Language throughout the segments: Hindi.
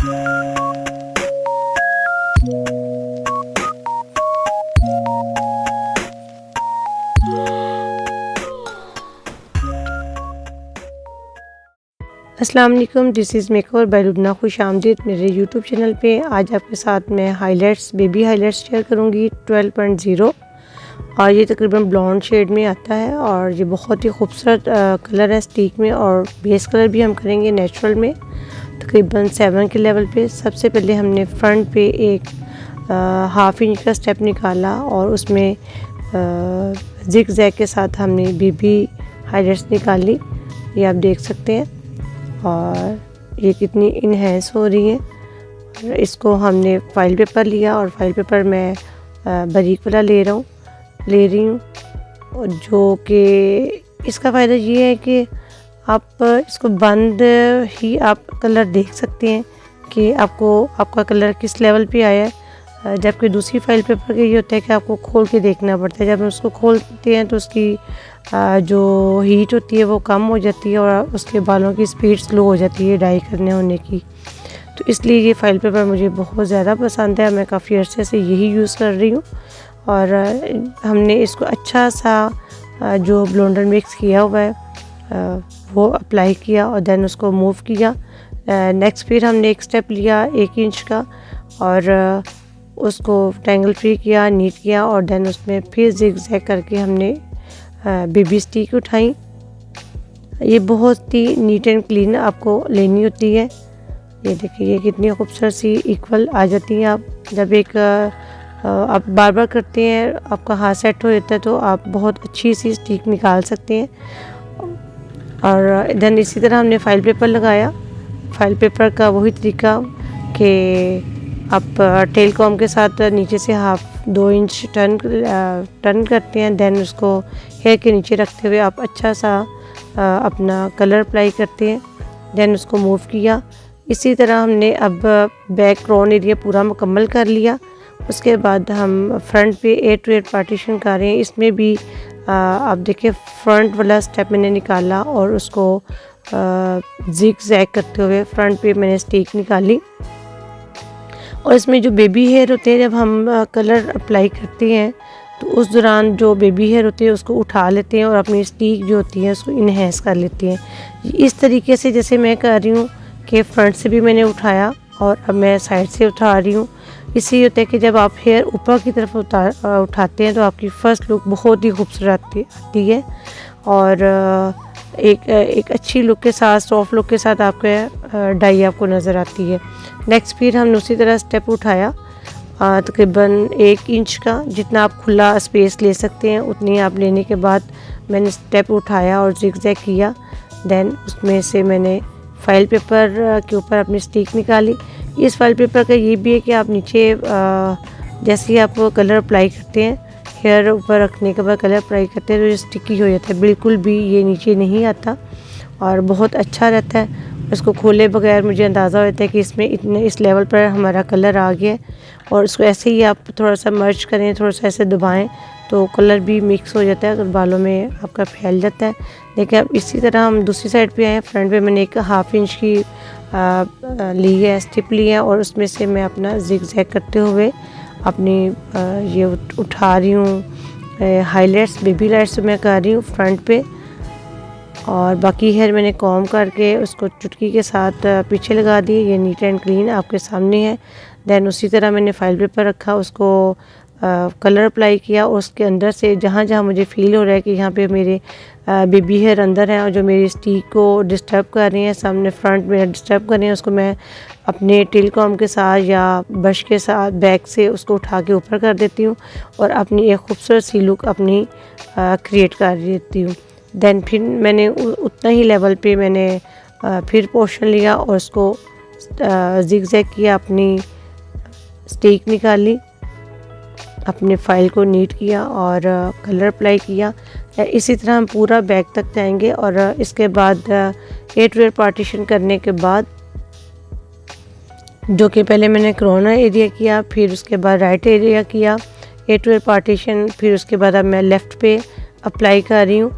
अस्सलाम वालेकुम, this is makeover by Lubna. खुश आमदीद मेरे यूट्यूब चैनल पे। आज आपके साथ मैं हाइलाइट्स, बेबी हाइलाइट्स शेयर करूँगी 12.0 और ये तकरीबन ब्लॉन्ड शेड में आता है और ये बहुत ही खूबसूरत कलर है स्टीक में, और बेस कलर भी हम करेंगे नेचुरल में तकरीबन 7 के लेवल पे। सबसे पहले हमने फ्रंट पे एक हाफ इंच का स्टेप निकाला और उसमें जिग जैग के साथ हमने बेबी हाइलाइट्स निकाली, ये आप देख सकते हैं। और ये कितनी इनहेंस हो रही है। इसको हमने फाइल पेपर लिया और फाइल पेपर मैं बारीक वाला ले रही हूँ, जो कि इसका फ़ायदा ये है कि आप इसको बंद ही आप कलर देख सकते हैं कि आपका कलर किस लेवल पे आया है। जबकि दूसरी फाइल पेपर का ये होता है कि आपको खोल के देखना पड़ता है। जब हम उसको खोलते हैं तो उसकी जो हीट होती है वो कम हो जाती है और उसके बालों की स्पीड स्लो हो जाती है डाई करने होने की। तो इसलिए ये फाइल पेपर मुझे बहुत ज़्यादा पसंद है, मैं काफ़ी अर्से से यही यूज़ कर रही हूँ। और हमने इसको अच्छा सा जो ब्लेंडर मिक्स किया हुआ है वो अप्लाई किया और देन उसको मूव किया। नेक्स्ट फिर हमने एक स्टेप लिया 1 इंच का और उसको टैंगल फ्री किया, नीट किया और देन उसमें फिर जिग जैग करके हमने बेबी स्टिक उठाई। ये बहुत ही नीट एंड क्लीन आपको लेनी होती है। ये देखिए ये कितनी खूबसूरत सी इक्वल आ जाती हैं। आप जब एक आप बार बार करते हैं, आपका हाथ सेट हो जाता है तो आप बहुत अच्छी सी स्टिक निकाल सकते हैं। और देन इसी तरह हमने फाइल पेपर लगाया। फाइल पेपर का वही तरीका कि आप टेल कॉम के साथ नीचे से हाफ 2 इंच टर्न करते हैं, देन उसको हेयर के नीचे रखते हुए आप अच्छा सा अपना कलर अप्लाई करते हैं, देन उसको मूव किया। इसी तरह हमने अब बैक क्राउन एरिया पूरा मुकम्मल कर लिया। उसके बाद हम फ्रंट पे 8 to 8 पार्टीशन कर रहे हैं। इसमें भी आप देखिए फ्रंट वाला स्टेप मैंने निकाला और उसको जिग जैग करते हुए फ्रंट पे मैंने स्टिक निकाली। और इसमें जो बेबी हेयर होते हैं, जब हम कलर अप्लाई करते हैं तो उस दौरान जो बेबी हेयर होते हैं उसको उठा लेते हैं और अपनी स्टिक जो होती है उसको इन्हेंस कर लेते हैं। इस तरीके से जैसे मैं कर रही हूँ कि फ्रंट से भी मैंने उठाया और अब मैं साइड से उठा रही हूँ। इससे होता है कि जब आप हेयर ऊपर की तरफ उठाते हैं तो आपकी फ़र्स्ट लुक बहुत ही खूबसूरत आती है और एक अच्छी लुक के साथ, सॉफ्ट लुक के साथ आपके डाई आपको नज़र आती है। नेक्स्ट फिर हमने उसी तरह स्टेप उठाया तकरीबन 1 इंच का, जितना आप खुला स्पेस ले सकते हैं उतनी आप लेने के बाद मैंने स्टेप उठाया और जिग जैग किया। देन उसमें से मैंने फाइल पेपर के ऊपर अपनी स्टिक निकाली। इस फाइल पेपर का ये भी है कि आप नीचे जैसे ही आप कलर अप्लाई करते हैं, हेयर ऊपर रखने के बाद कलर अप्लाई करते हैं तो ये स्टिकी हो जाता है, बिल्कुल भी ये नीचे नहीं आता और बहुत अच्छा रहता है। इसको खोले बगैर मुझे अंदाज़ा होता है कि इसमें इस लेवल पर हमारा कलर आ गया है। और इसको ऐसे ही आप थोड़ा सा मर्ज करें, थोड़ा सा ऐसे दबाएं तो कलर भी मिक्स हो जाता है, अगर बालों में आपका फैल जाता है। देखिए अब इसी तरह हम दूसरी साइड पे आए। फ्रंट पे मैंने एक हाफ इंच की ली है, स्टिप ली है और उसमें से मैं अपना जिग जैग करते हुए अपनी ये उठा रही हूँ। हाइलाइट्स, बेबी लाइट्स मैं कर रही हूँ फ्रंट पे और बाकी हेयर मैंने कॉम करके उसको चुटकी के साथ पीछे लगा दी। ये नीट एंड क्लीन आपके सामने है। देन उसी तरह मैंने फाइल पेपर रखा, उसको कलर अप्लाई किया और उसके अंदर से जहाँ जहाँ मुझे फ़ील हो रहा है कि यहाँ पे मेरे बेबी हेयर अंदर हैं और जो मेरी स्टिक को डिस्टर्ब कर रही हैं, सामने फ्रंट में डिस्टर्ब कर रही हैं, उसको मैं अपने टेल कॉम के साथ या ब्रश के साथ बैक से उसको उठा के ऊपर कर देती हूँ और अपनी एक खूबसूरत सी लुक अपनी क्रिएट कर देती हूँ। देन फिर मैंने उतना ही लेवल पे मैंने फिर पोर्शन लिया और उसको जिग जैग किया, अपनी स्टिक निकाली, अपने फाइल को नीट किया और कलर अप्लाई किया। इसी तरह हम पूरा बैक तक जाएंगे और इसके बाद 8 to 8 पार्टीशन करने के बाद, जो कि पहले मैंने कॉर्नर एरिया किया, फिर उसके बाद राइट एरिया किया 8 to 8 पार्टीशन, फिर उसके बाद अब मैं लेफ़्ट पे अप्लाई कर रही हूँ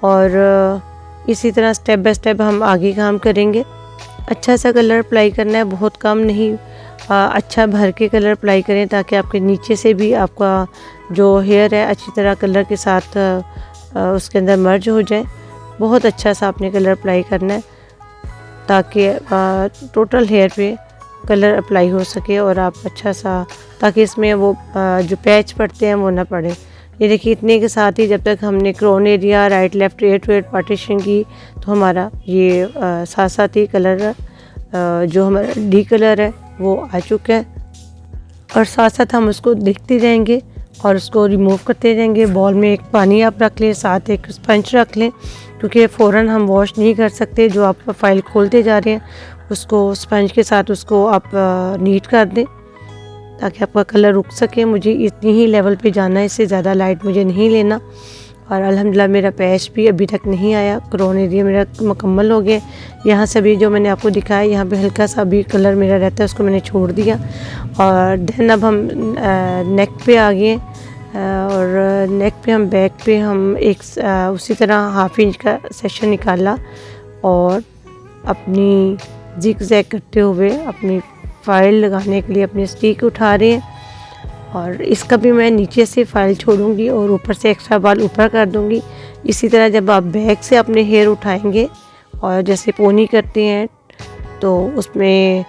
और इसी तरह स्टेप बाय स्टेप हम आगे काम करेंगे। अच्छा सा कलर अप्लाई करना है, बहुत कम नहीं, अच्छा भर के कलर अप्लाई करें ताकि आपके नीचे से भी आपका जो हेयर है अच्छी तरह कलर के साथ उसके अंदर मर्ज हो जाए। बहुत अच्छा सा आपने कलर अप्लाई करना है ताकि टोटल हेयर पे कलर अप्लाई हो सके और आप अच्छा सा, ताकि इसमें वो जो पैच पड़ते हैं वो ना पड़े। ये देखिए इतने के साथ ही जब तक हमने crown area right left ear to ear partition की तो हमारा ये साथ साथ ही कलर जो हमारा डी कलर है वो आ चुका है। और साथ साथ हम उसको देखते जाएंगे और उसको रिमूव करते जाएंगे। बॉल में एक पानी आप रख लें, साथ एक स्पंज रख लें, क्योंकि फ़ौरन हम वॉश नहीं कर सकते। जो आप फाइल खोलते जा रहे हैं उसको स्पंज के साथ उसको आप नीट कर दें ताकि आपका कलर रुक सके। मुझे इतनी ही लेवल पे जाना है, इससे ज़्यादा लाइट मुझे नहीं लेना। और अल्हम्दुलिल्लाह मेरा पैच भी अभी तक नहीं आया, क्रोन एरिया मेरा मुकम्मल हो गया। यहाँ से भी जो मैंने आपको दिखाया यहाँ पे हल्का सा भी कलर मेरा रहता है, उसको मैंने छोड़ दिया। और देन अब हम नेक पे आ गए और नेक पे हम बैक पे हम एक उसी तरह हाफ इंच का सेक्शन निकाला और अपनी जिग जैग करते हुए अपनी फाइल लगाने के लिए अपनी स्टिक उठा रहे हैं। और इसका भी मैं नीचे से फाइल छोड़ूंगी और ऊपर से एक्स्ट्रा बाल ऊपर कर दूंगी। इसी तरह जब आप बैक से अपने हेयर उठाएंगे और जैसे पोनी करते हैं तो उसमें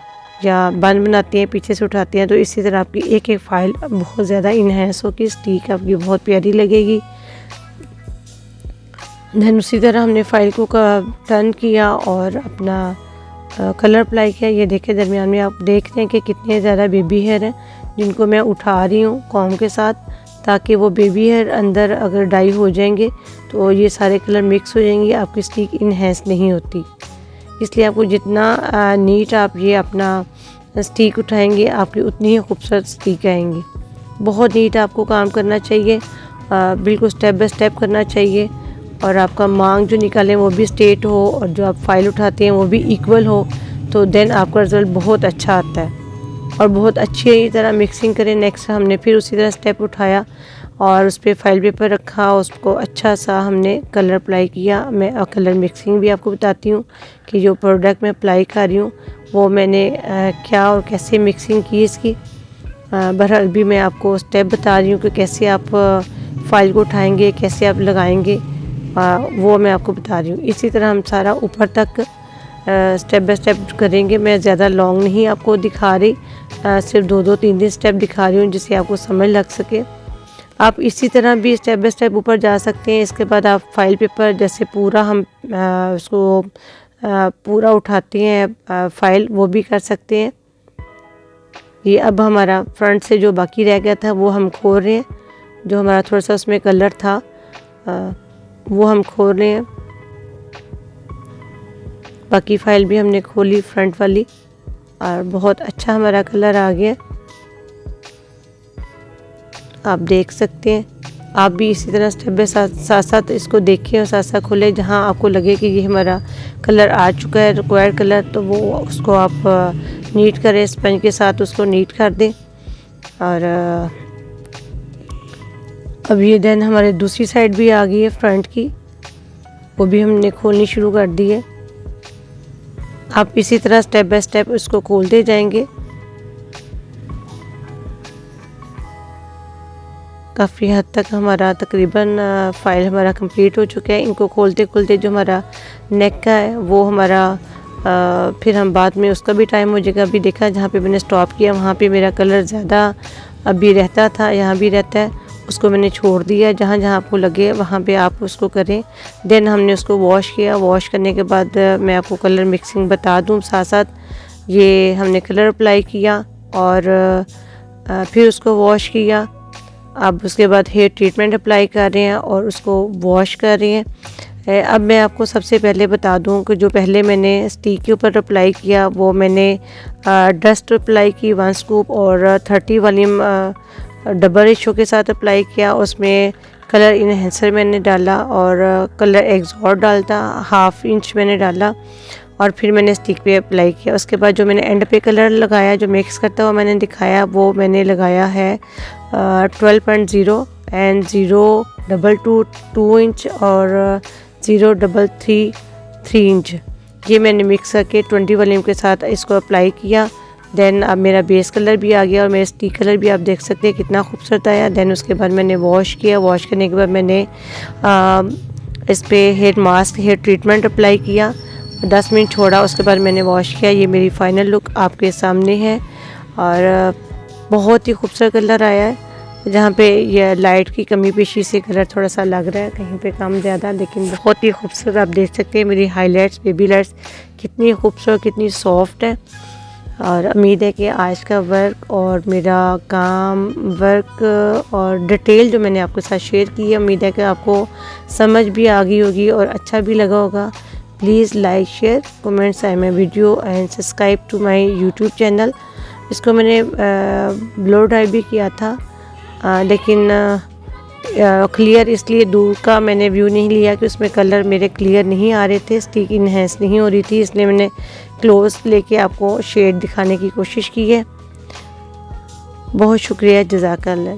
या बन बनाते हैं पीछे से उठाते हैं, तो इसी तरह आपकी एक एक फाइल बहुत ज़्यादा इन्हेंस होगी, स्टिक आपकी बहुत प्यारी लगेगी। देन उसी तरह हमने फाइल को टर्न किया और अपना कलर अप्लाई किया। ये देखें दरमियान में आप देख रहे हैं कि कितने ज़्यादा बेबी हेयर हैं जिनको मैं उठा रही हूँ कॉम्ब के साथ, ताकि वो बेबी हेयर अंदर अगर डाई हो जाएंगे तो ये सारे कलर मिक्स हो जाएंगे, आपकी स्टिक इनहेंस नहीं होती। इसलिए आपको जितना नीट आप ये अपना स्टिक उठाएंगे आपकी उतनी ही खूबसूरत स्टिक आएंगी। बहुत नीट आपको काम करना चाहिए, बिल्कुल स्टेप बाय स्टेप करना चाहिए और आपका मांग जो निकालें वो भी स्ट्रेट हो और जो आप फाइल उठाते हैं वो भी इक्वल हो, तो देन आपका रिज़ल्ट बहुत अच्छा आता है। और बहुत अच्छी तरह मिक्सिंग करें। नेक्स्ट हमने फिर उसी तरह स्टेप उठाया और उस पर फाइल पेपर रखा, उसको अच्छा सा हमने कलर अप्लाई किया। मैं कलर मिक्सिंग भी आपको बताती हूँ कि जो प्रोडक्ट मैं अप्लाई कर रही हूँ वो मैंने क्या और कैसे मिक्सिंग की इसकी। बहरहाल भी मैं आपको स्टेप बता रही हूँ कि कैसे आप फाइल को उठाएंगे, कैसे आप लगाएंगे, वो मैं आपको बता रही हूँ। इसी तरह हम सारा ऊपर तक स्टेप बाय स्टेप करेंगे। मैं ज़्यादा लॉन्ग नहीं आपको दिखा रही, सिर्फ दो 3 स्टेप दिखा रही हूँ जिससे आपको समझ लग सके। आप इसी तरह भी स्टेप बाय स्टेप ऊपर जा सकते हैं। इसके बाद आप फाइल पेपर जैसे पूरा हम उसको पूरा उठाते हैं फाइल, वो भी कर सकते हैं। ये अब हमारा फ्रंट से जो बाकी रह गया था वो हम खोल रहे हैं, जो हमारा थोड़ा सा उसमें कलर था वो हम खोल रहे हैं। बाकी फ़ाइल भी हमने खोली फ्रंट वाली और बहुत अच्छा हमारा कलर आ गया, आप देख सकते हैं। आप भी इसी तरह स्टेप बाय साथ साथ इसको देखें और साथ साथ खोलें। जहाँ आपको लगे कि ये हमारा कलर आ चुका है रिक्वायर्ड कलर, तो वो उसको आप नीट करें, स्पंज के साथ उसको नीट कर दें। और अब ये देन हमारे दूसरी साइड भी आ गई है फ्रंट की, वो भी हमने खोलनी शुरू कर दी है। आप इसी तरह स्टेप बाय स्टेप इसको खोलते जाएंगे। काफ़ी हद तक हमारा तकरीबन फ़ाइल हमारा कंप्लीट हो चुका है। इनको खोलते खोलते जो हमारा नेक का है वो हमारा फिर हम बाद में उसका भी टाइम हो जाएगा। अभी देखा जहाँ पे मैंने स्टॉप किया वहाँ पे मेरा कलर ज़्यादा अभी रहता था, यहाँ भी रहता है, उसको मैंने छोड़ दिया। जहाँ जहाँ आपको लगे वहाँ पे आप उसको करें। देन हमने उसको वॉश किया। वॉश करने के बाद मैं आपको कलर मिक्सिंग बता दूँ साथ साथ। ये हमने कलर अप्लाई किया और फिर उसको वॉश किया। अब उसके बाद हेयर ट्रीटमेंट अप्लाई कर रहे हैं और उसको वॉश कर रहे हैं। अब मैं आपको सबसे पहले बता दूं कि जो पहले मैंने स्टिक के ऊपर अप्लाई किया वो मैंने डस्ट अप्लाई की 1 स्कूप और 30 वॉल्यूम डबल रेशो के साथ अप्लाई किया। उसमें कलर इन्हेंसर मैंने डाला और कलर एग्जॉस्ट डालता 1/2 इंच मैंने डाला और फिर मैंने स्टिक पे अप्लाई किया। उसके बाद जो मैंने एंड पे कलर लगाया, जो मिक्स करता हुआ मैंने दिखाया, वो मैंने लगाया है 12.0 एंड 0.22 2 इंच और 0.33 3 इंच। ये मैंने मिक्स करके 20 वॉल्यूम के साथ इसको अप्लाई किया। देन अब मेरा बेस कलर भी आ गया और मेरा स्टिक कलर भी आप देख सकते हैं कितना खूबसूरत आया। देन उसके बाद मैंने वॉश किया। वॉश करने के बाद मैंने इस पे hair mask, hair treatment apply किया, 10 मिनट छोड़ा, उसके बाद मैंने वॉश किया। ये मेरी फ़ाइनल लुक आपके सामने है और बहुत ही खूबसूरत कलर आया है। जहाँ पे ये लाइट की कमी पेशी से कलर थोड़ा सा लग रहा है, कहीं पे कम ज़्यादा, लेकिन बहुत ही खूबसूरत आप देख सकते हैं। मेरी हाइलाइट्स, बेबी लाइट्स कितनी खूबसूरत, कितनी सॉफ्ट है। और उम्मीद है कि आज का वर्क और मेरा काम, वर्क और डिटेल जो मैंने आपके साथ शेयर की है, उम्मीद है कि आपको समझ भी आ गई होगी और अच्छा भी लगा होगा। Please like, share, comments I my video and subscribe to my YouTube channel. इसको मैंने ब्लो ड्राई भी किया था, लेकिन क्लियर इसलिए दूर का मैंने व्यू नहीं लिया कि उसमें कलर मेरे क्लियर नहीं आ रहे थे, स्टिक इनहेंस नहीं हो रही थी, इसलिए मैंने क्लोज लेके आपको शेड दिखाने की कोशिश की है। बहुत शुक्रिया, जज़ाकल्लाह।